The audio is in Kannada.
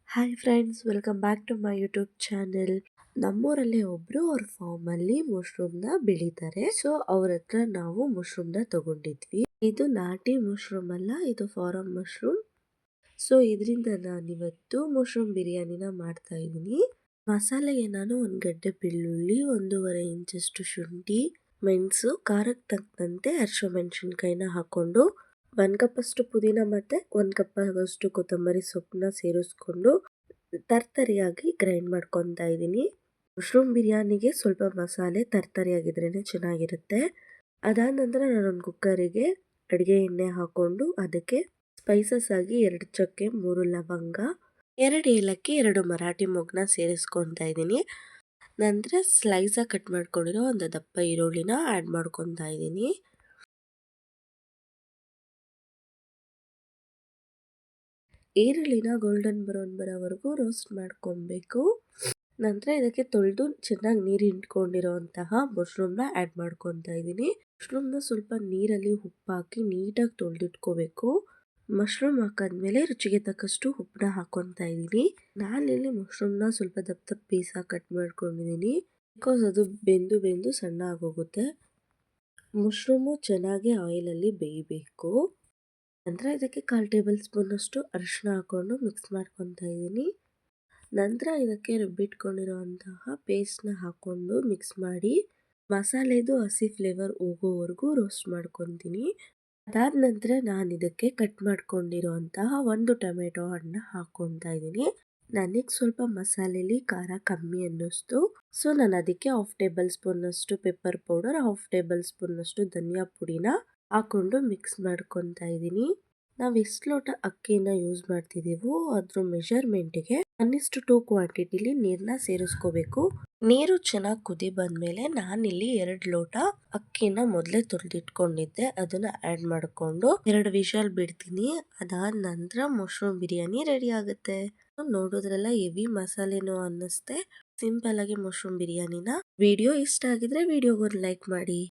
Hi friends, welcome back to my YouTube channel. ನಮ್ಮೂರಲ್ಲೇ ಒಬ್ರು ಅವ್ರ ಫಾರ್ಮಲ್ಲಿ ಮಶ್ರೂಮ್ನ ಬೆಳೀತಾರೆ. ಸೊ ಅವ್ರ ಹತ್ರ ನಾವು ಮಶ್ರೂಮ್ನ ತಗೊಂಡಿದ್ವಿ. ಇದು ನಾಟಿ ಮಶ್ರೂಮ್ ಅಲ್ಲ, ಇದು ಫಾರಂ ಮಶ್ರೂಮ್. ಸೊ ಇದರಿಂದ ನಾನಿವತ್ತು ಮಶ್ರೂಮ್ ಬಿರಿಯಾನಿನ ಮಾಡ್ತಾ ಇದ್ದೀನಿ. ಮಸಾಲೆಗೆ ನಾನು ಒಂದು ಗಡ್ಡೆ ಬೆಳ್ಳುಳ್ಳಿ, 1.5 ಇಂಚಷ್ಟು ಶುಂಠಿ, ಮೆಣಸು, ಖಾರಕ್ಕೆ ತಕ್ಕಂತೆ ಹಸಿಮೆಣಸಿನಕಾಯಿನ ಹಾಕೊಂಡು 1 ಕಪ್ಪಷ್ಟು ಪುದೀನ ಮತ್ತೆ 1 ಕಪ್ಪಾಗಷ್ಟು ಕೊತ್ತಂಬರಿ ಸೊಪ್ಪನ್ನ ಸೇರಿಸ್ಕೊಂಡು ತರ್ತರಿಯಾಗಿ ಗ್ರೈಂಡ್ ಮಾಡ್ಕೊತಾ ಇದ್ದೀನಿ. ಮಶ್ರೂಮ್ ಬಿರಿಯಾನಿಗೆ ಸ್ವಲ್ಪ ಮಸಾಲೆ ತರ್ತರಿಯಾಗಿದ್ರೇ ಚೆನ್ನಾಗಿರುತ್ತೆ. ಅದಾದ ನಂತರ ನಾನೊಂದು ಕುಕ್ಕರಿಗೆ ಅಡುಗೆ ಎಣ್ಣೆ ಹಾಕೊಂಡು ಅದಕ್ಕೆ ಸ್ಪೈಸಸ್ ಆಗಿ 2 ಚಕ್ಕೆ, 3 ಲವಂಗ, 2 ಏಲಕ್ಕಿ, 2 ಮರಾಠಿ ಮೊಗ್ಗನ್ನ ಸೇರಿಸ್ಕೊತಾ ಇದ್ದೀನಿ. ನಂತರ ಸ್ಲೈಸಾಗಿ ಕಟ್ ಮಾಡ್ಕೊಂಡಿರೋ ಒಂದು ದಪ್ಪ ಈರುಳ್ಳಿನ ಆ್ಯಡ್ ಮಾಡ್ಕೊತಾ ಇದ್ದೀನಿ. ಈರುಳ್ಳಿನ ಗೋಲ್ಡನ್ ಬ್ರೌನ್ ಬರೋವರೆಗೂ ರೋಸ್ಟ್ ಮಾಡ್ಕೊಬೇಕು. ನಂತರ ಇದಕ್ಕೆ ತೊಳೆದು ಚೆನ್ನಾಗಿ ನೀರು ಹಿಂಡ್ಕೊಂಡಿರೋಂತಹ ಮಶ್ರೂಮ್ನ ಆ್ಯಡ್ ಮಾಡ್ಕೊತಾ ಇದ್ದೀನಿ. ಮಶ್ರೂಮ್ನ ಸ್ವಲ್ಪ ನೀರಲ್ಲಿ ಉಪ್ಪು ಹಾಕಿ ನೀಟಾಗಿ ತೊಳೆದಿಟ್ಕೋಬೇಕು. ಮಶ್ರೂಮ್ ಹಾಕಾದ್ಮೇಲೆ ರುಚಿಗೆ ತಕ್ಕಷ್ಟು ಉಪ್ಪನ್ನ ಹಾಕೊತಾ ಇದ್ದೀನಿ. ನಾನಿಲ್ಲಿ ಮಶ್ರೂಮ್ನ ಸ್ವಲ್ಪ ದಪ್ಪ ದಪ್ಪ ಪೀಸಾಗಿ ಕಟ್ ಮಾಡ್ಕೊಂಡಿದ್ದೀನಿ. ಬಿಕಾಸ್ ಅದು ಬೆಂದು ಸಣ್ಣ ಆಗೋಗುತ್ತೆ. ಮಶ್ರೂಮು ಚೆನ್ನಾಗಿ ಆಯಿಲಲ್ಲಿ ಬೇಯಬೇಕು. ನಂತರ ಇದಕ್ಕೆ 1/4 ಟೇಬಲ್ ಸ್ಪೂನಷ್ಟು ಅರಿಶಿನ ಹಾಕೊಂಡು ಮಿಕ್ಸ್ ಮಾಡ್ಕೊತಾ ಇದ್ದೀನಿ. ನಂತರ ಇದಕ್ಕೆ ರುಬ್ಬಿಟ್ಕೊಂಡಿರೋಂತಹ ಪೇಸ್ಟ್ನ ಹಾಕೊಂಡು ಮಿಕ್ಸ್ ಮಾಡಿ ಮಸಾಲೆದು ಹಸಿ ಫ್ಲೇವರ್ ಹೋಗೋವರೆಗೂ ರೋಸ್ಟ್ ಮಾಡ್ಕೊತೀನಿ. ಅದಾದ ನಂತರ ನಾನು ಇದಕ್ಕೆ ಕಟ್ ಮಾಡ್ಕೊಂಡಿರೋಂತಹ 1 ಟೊಮೆಟೊ ಹಣ್ಣನ್ನ ಹಾಕ್ಕೊತಾ ಇದ್ದೀನಿ. ನನಗೆ ಸ್ವಲ್ಪ ಮಸಾಲೆಲಿ ಖಾರ ಕಮ್ಮಿ ಅನ್ನಿಸ್ತು. ಸೊ ನಾನು ಅದಕ್ಕೆ 1/2 ಟೇಬಲ್ ಸ್ಪೂನಷ್ಟು ಪೆಪ್ಪರ್ ಪೌಡರ್, 1/2 ಟೇಬಲ್ ಸ್ಪೂನಷ್ಟು ಧನಿಯಾ ಪುಡಿನ ಹಾಕೊಂಡು ಮಿಕ್ಸ್ ಮಾಡ್ಕೊತಾ ಇದ್ದೀನಿ. ನಾವು ಎಷ್ಟು ಲೋಟ ಅಕ್ಕಿನ ಯೂಸ್ ಮಾಡ್ತಿದ್ದೀವೋ ಅದ್ರ ಮೆಷರ್ಮೆಂಟಿಗೆ 1:2 ಕ್ವಾಂಟಿಟಿಲಿ ನೀರನ್ನ ಸೇರಿಸ್ಕೋಬೇಕು. ನೀರು ಚೆನ್ನಾಗಿ ಕುದಿ ಬಂದಮೇಲೆ ನಾನಿಲ್ಲಿ 2 ಲೋಟ ಅಕ್ಕಿನ ಮೊದಲೇ ತೊಳೆದಿಟ್ಕೊಂಡಿದ್ದೆ, ಅದನ್ನ ಆ್ಯಡ್ ಮಾಡಿಕೊಂಡು 2 ವಿಷಲ್ ಬಿಡ್ತೀನಿ. ಅದಾದ ನಂತರ ಮಶ್ರೂಮ್ ಬಿರಿಯಾನಿ ರೆಡಿ ಆಗುತ್ತೆ. ನೋಡೋದ್ರೆಲ್ಲ ಹೆವಿ ಮಸಾಲೆನೋ ಅನ್ನಿಸ್ತೆ. ಸಿಂಪಲ್ ಆಗಿ ಮಶ್ರೂಮ್ ಬಿರಿಯಾನಿನ. ವಿಡಿಯೋ ಇಷ್ಟ ಆಗಿದ್ರೆ ವಿಡಿಯೋಗೊಂದು ಲೈಕ್ ಮಾಡಿ.